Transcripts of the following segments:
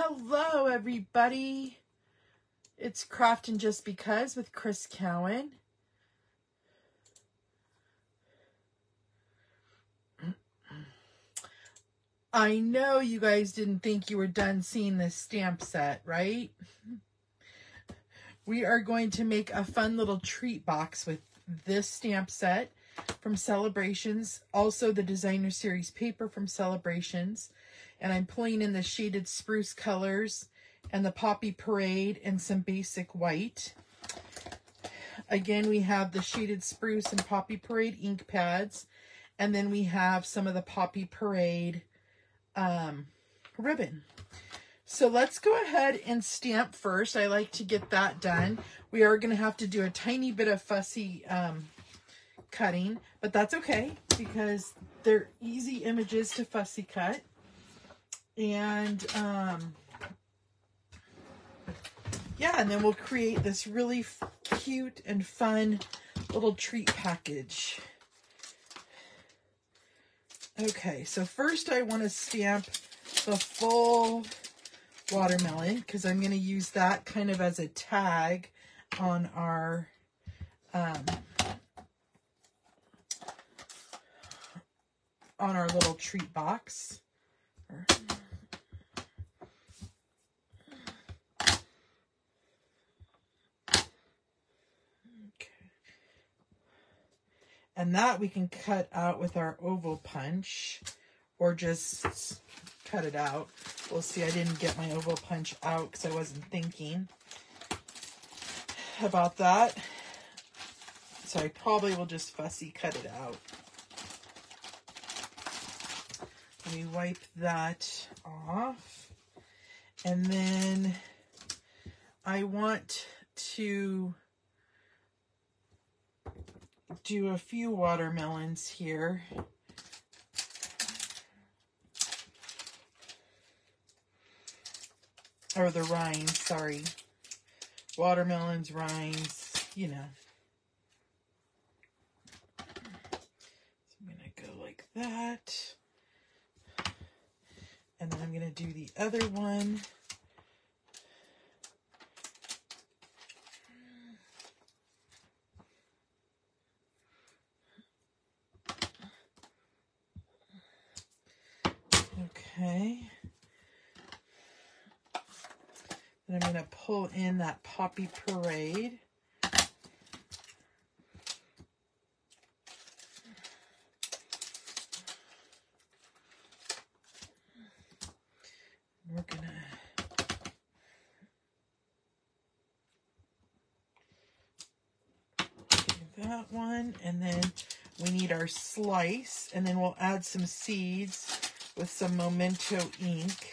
Hello, everybody. It's Craftin' Just Because with Chris Cowan. I know you guys didn't think you were done seeing this stamp set, right? We are going to make a fun little treat box with this stamp set from Celebrations. Also the Designer Series paper from Celebrations. And I'm pulling in the shaded spruce colors and the Poppy Parade and some basic white. Again, we have the shaded spruce and Poppy Parade ink pads. And then we have some of the Poppy Parade ribbon. So let's go ahead and stamp first. I like to get that done. We are going to have to do a tiny bit of fussy cutting, but that's okay because they're easy images to fussy cut. And yeah, and then we'll create this really cute and fun little treat package. Okay, so first I want to stamp the full watermelon because I'm going to use that kind of as a tag on our little treat box. And that we can cut out with our oval punch or just cut it out. We'll see. I didn't get my oval punch out because I wasn't thinking about that. So I probably will just fussy cut it out. Let me wipe that off. And then I want to do a few watermelons here. Or the rinds, sorry. Watermelons, rinds, you know. So I'm going to go like that. And then I'm going to do the other one. Okay. Then I'm going to pull in that Poppy Parade. We're going to do that one. And then we need our slice. And then we'll add some seeds with some Memento ink.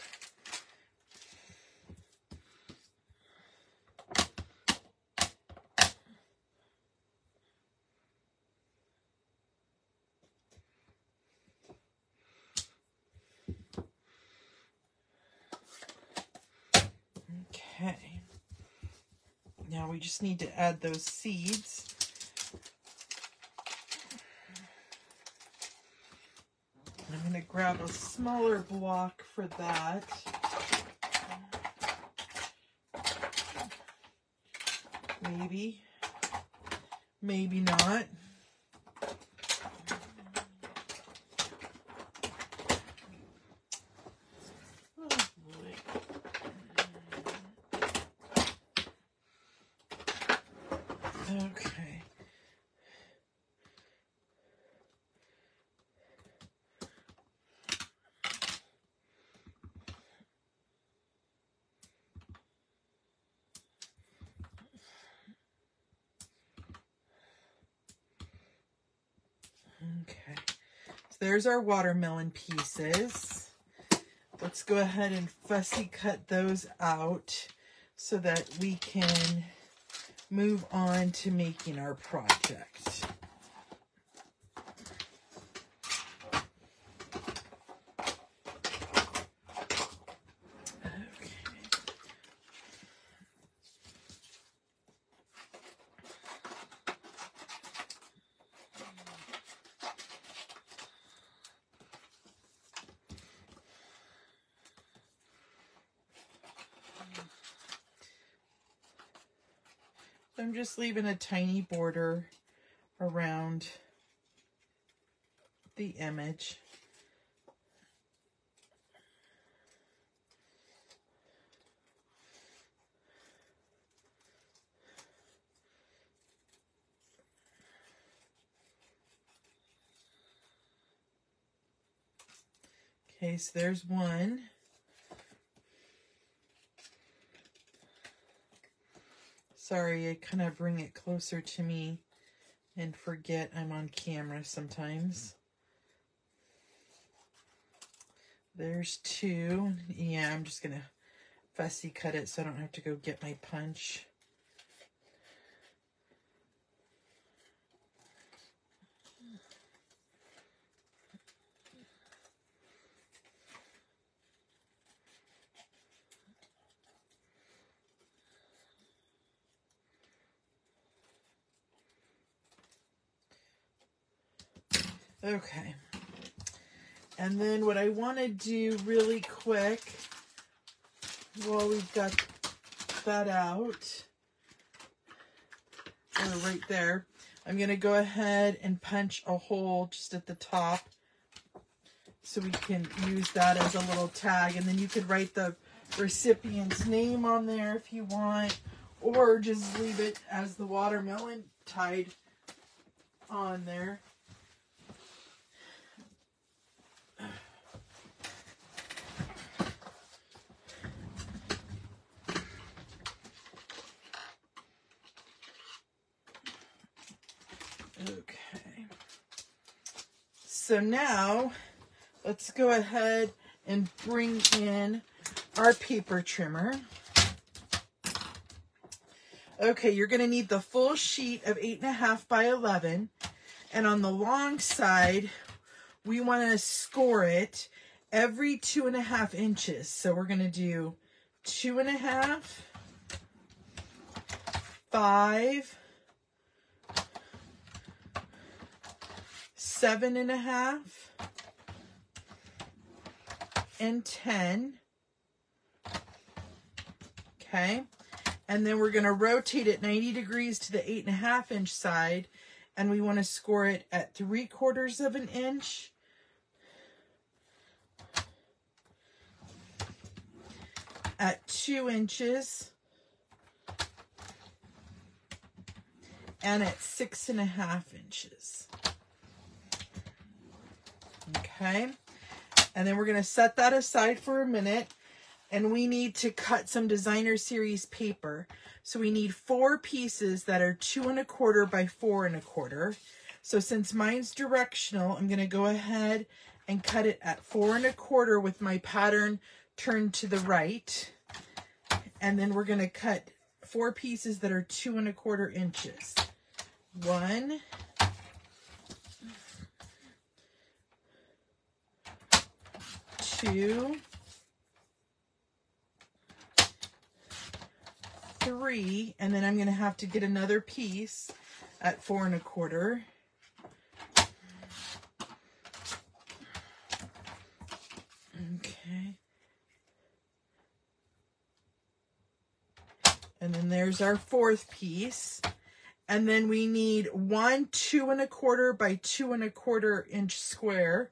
Okay. Now we just need to add those seeds. I'm going to grab a smaller block for that. Maybe. Maybe not. Oh boy. Okay. Okay, so there's our watermelon pieces. Let's go ahead and fussy cut those out so that we can move on to making our project. I'm just leaving a tiny border around the image. Okay, so there's one. Sorry, I kind of bring it closer to me and forget I'm on camera sometimes. There's two. Yeah, I'm just going to fussy cut it so I don't have to go get my punch. Okay. And then what I want to do really quick, while we've got that out, or right there, I'm going to go ahead and punch a hole just at the top so we can use that as a little tag. And then you could write the recipient's name on there if you want, or just leave it as the watermelon tied on there. Okay, so now let's go ahead and bring in our paper trimmer. Okay, you're going to need the full sheet of 8.5 by 11, and on the long side, we want to score it every 2.5 inches. So we're going to do 2.5, 5, 7.5, and 10. Okay, and then we're going to rotate it 90 degrees to the 8.5 inch side, and we want to score it at 3/4 of an inch, at 2 inches, and at 6.5 inches. Okay, and then we're going to set that aside for a minute, and we need to cut some designer series paper. So we need 4 pieces that are 2 1/4 by 4 1/4. So since mine's directional, I'm going to go ahead and cut it at 4 1/4 with my pattern turned to the right. And then we're going to cut 4 pieces that are 2 1/4 inches. 1, 2, 3, and then I'm going to have to get another piece at 4 1/4. Okay. And then there's our 4th piece. And then we need 1 2 1/4 by 2 1/4 inch square.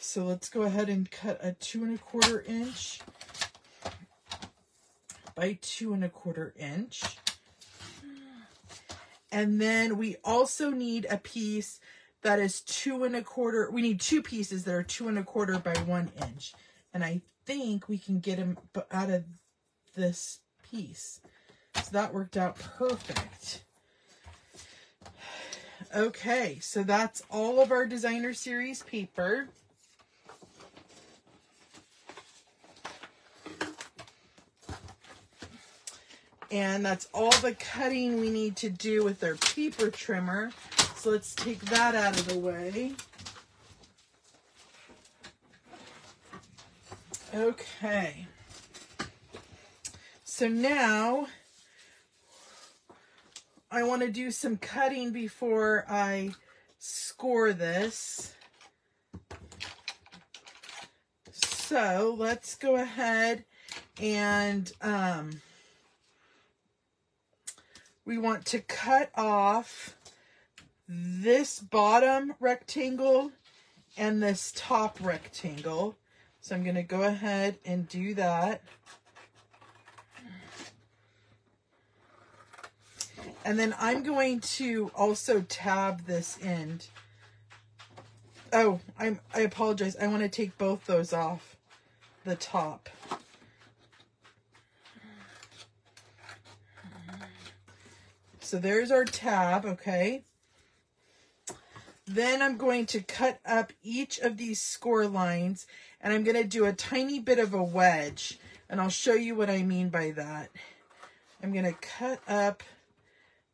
So let's go ahead and cut a 2 1/4 inch by 2 1/4 inch. And then we also need a piece that is 2 1/4. We need 2 pieces that are 2 1/4 by 1 inch. And I think we can get them out of this piece. So that worked out perfect. Okay, so that's all of our designer series paper. And that's all the cutting we need to do with our paper trimmer. So let's take that out of the way. Okay. So now I want to do some cutting before I score this. So let's go ahead and we want to cut off this bottom rectangle and this top rectangle. So I'm going to go ahead and do that. And then I'm going to also tab this end. Oh, I apologize. I want to take both those off the top. So there's our tab, okay? Then I'm going to cut up each of these score lines, and I'm going to do a tiny bit of a wedge, and I'll show you what I mean by that. I'm going to cut up,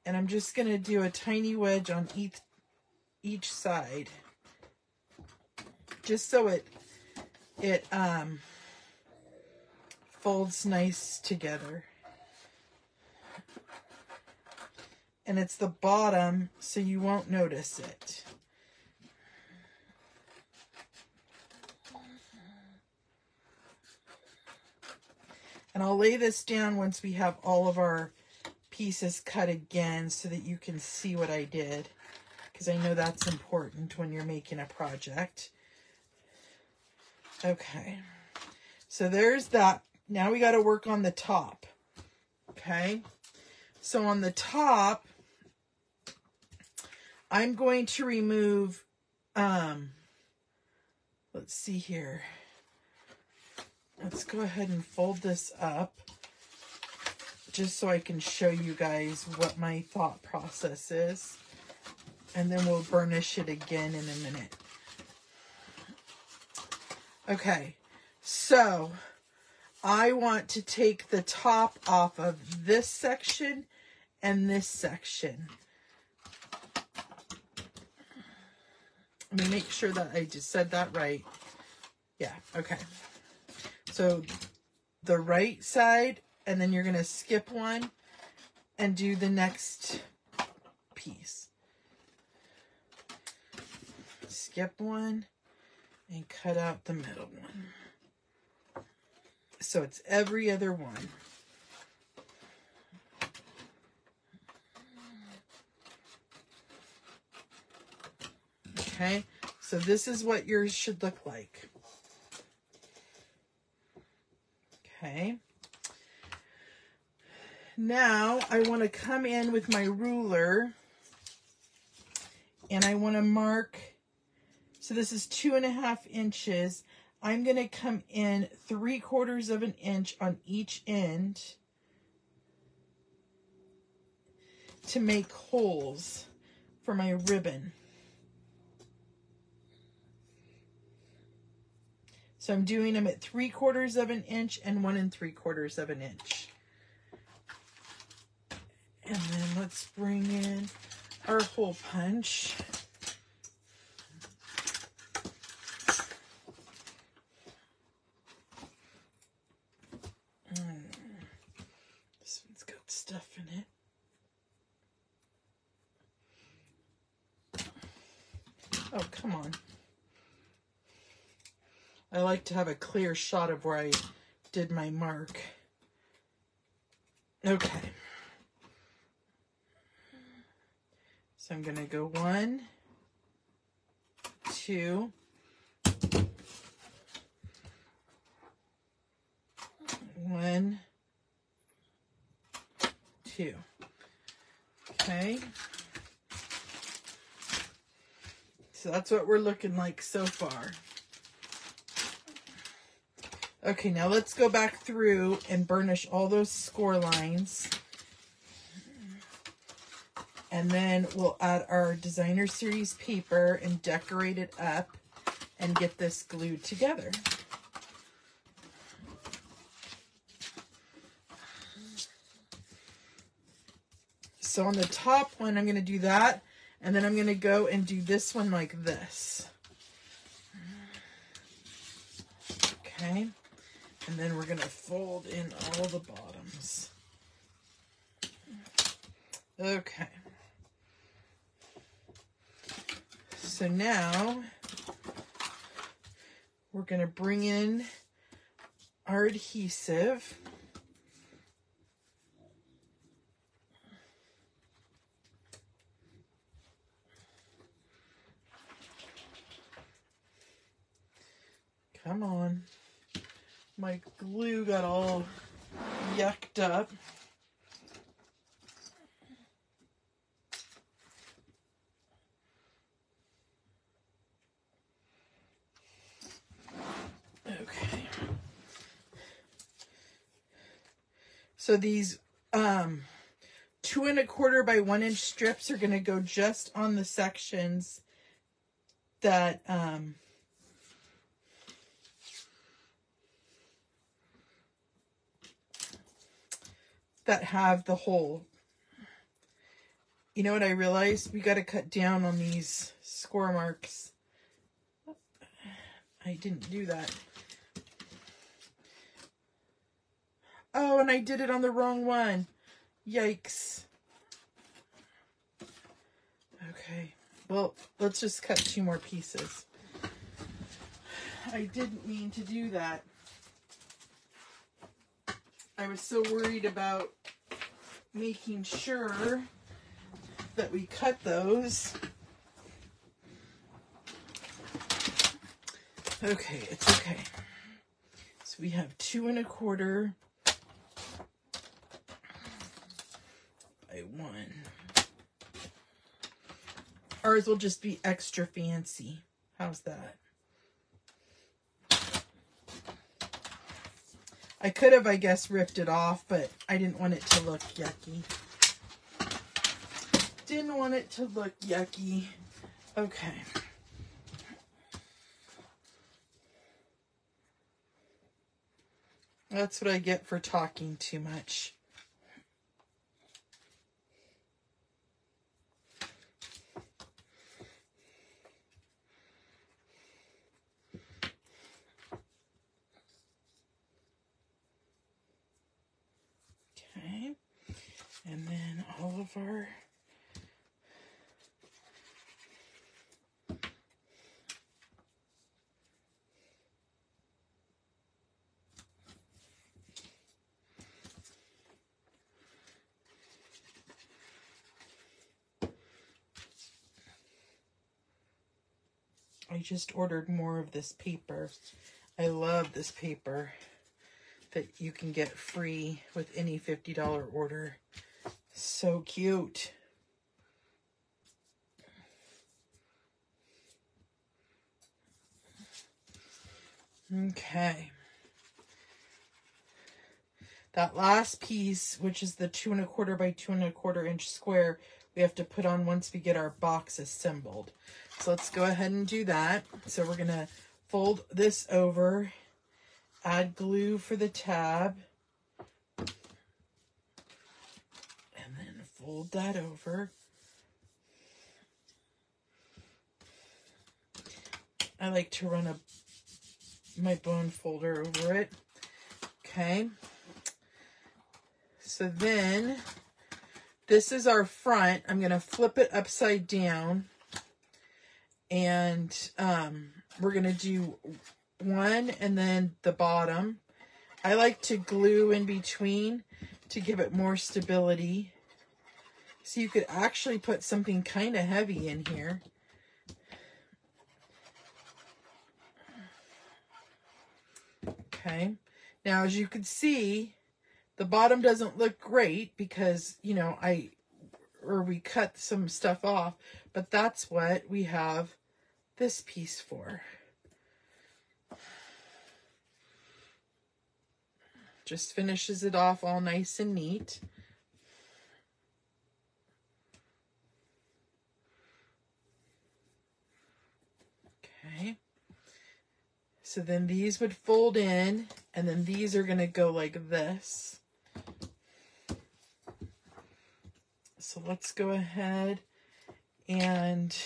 and I'm just going to do a tiny wedge on each side, just so it folds nice together. And it's the bottom, so you won't notice it. And I'll lay this down once we have all of our pieces cut again so that you can see what I did, because I know that's important when you're making a project. Okay, so there's that. Now we got to work on the top. Okay, so on the top, I'm going to remove, let's see here. Let's go ahead and fold this up just so I can show you guys what my thought process is. And then we'll burnish it again in a minute. Okay, so I want to take the top off of this section and this section. Let me make sure that I just said that right. Yeah, okay. So the right side, and then you're going to skip one and do the next piece. Skip one and cut out the middle one. So it's every other one. Okay, so this is what yours should look like. Okay. Now I want to come in with my ruler and I want to mark, so this is 2.5 inches. I'm going to come in 3/4 of an inch on each end to make holes for my ribbon. So I'm doing them at 3/4 of an inch and 1 3/4 of an inch. And then let's bring in our hole punch. This one's got stuff in it. Oh, come on. I like to have a clear shot of where I did my mark. Okay. So I'm going to go 1, 2, 1, 2. Okay. So that's what we're looking like so far. Okay, now let's go back through and burnish all those score lines. And then we'll add our designer series paper and decorate it up and get this glued together. So on the top one, I'm going to do that. And then I'm going to go and do this one like this. Okay. And then we're going to fold in all the bottoms. Okay. So now we're going to bring in our adhesive. Come on. My glue got all yucked up. Okay. So these 2 1/4 by 1 inch strips are going to go just on the sections that that have the hole. You know what I realized? We got to cut down on these score marks. I didn't do that. Oh, and I did it on the wrong one. Yikes. Okay. Well, let's just cut 2 more pieces. I didn't mean to do that. I was so worried about making sure that we cut those. Okay, it's okay. So we have 2 1/4 by 1. Ours will just be extra fancy. How's that? I could have, I guess, ripped it off, but I didn't want it to look yucky. Didn't want it to look yucky. Okay. That's what I get for talking too much. Okay. And then all of our I just ordered more of this paper. I love this paper that you can get free with any $50 order. So cute. Okay. That last piece, which is the 2 1/4 by 2 1/4 inch square, we have to put on once we get our box assembled. So let's go ahead and do that. So we're going to fold this over, add glue for the tab, and then fold that over. I like to run my bone folder over it. Okay. So then this is our front. I'm going to flip it upside down, and we're going to do one and then the bottom. I like to glue in between to give it more stability. So you could actually put something kind of heavy in here. Okay. Now, as you can see, the bottom doesn't look great because, you know, we cut some stuff off, but that's what we have this piece for. Just finishes it off all nice and neat. Okay. So then these would fold in, and then these are going to go like this. So let's go ahead and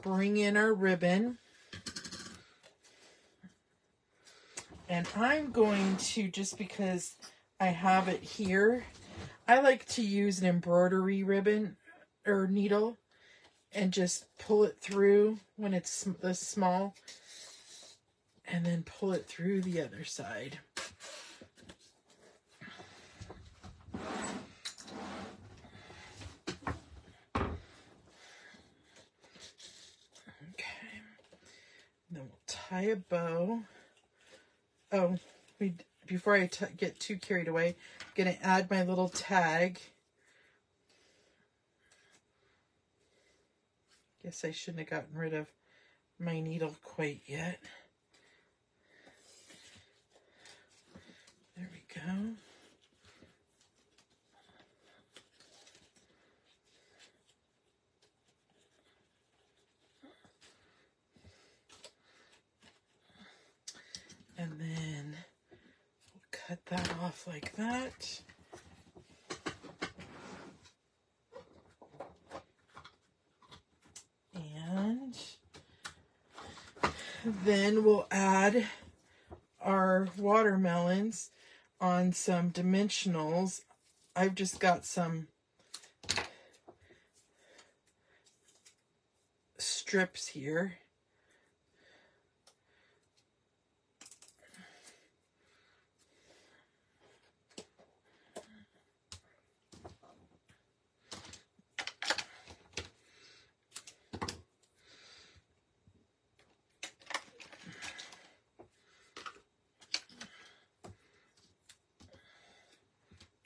bring in our ribbon. And I'm going to, just because I have it here, I like to use an embroidery ribbon or needle and just pull it through when it's this small, and then pull it through the other side. Okay. Then we'll tie a bow. Oh, before I get too carried away, I'm going to add my little tag. Guess I shouldn't have gotten rid of my needle quite yet. There we go. And then we'll cut that off like that. And then we'll add our watermelons on some dimensionals. I've just got some strips here.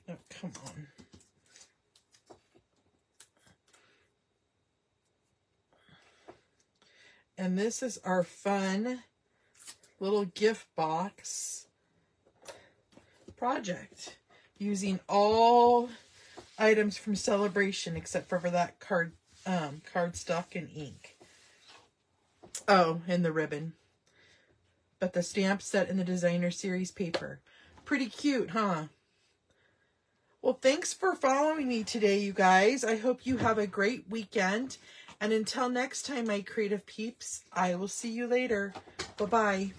Oh, come on. And this is our fun little gift box project using all items from Celebration except for that cardstock and ink. Oh, and the ribbon. But the stamp set in the designer series paper. Pretty cute, huh? Well, thanks for following me today, you guys. I hope you have a great weekend. And until next time, my creative peeps, I will see you later. Bye-bye.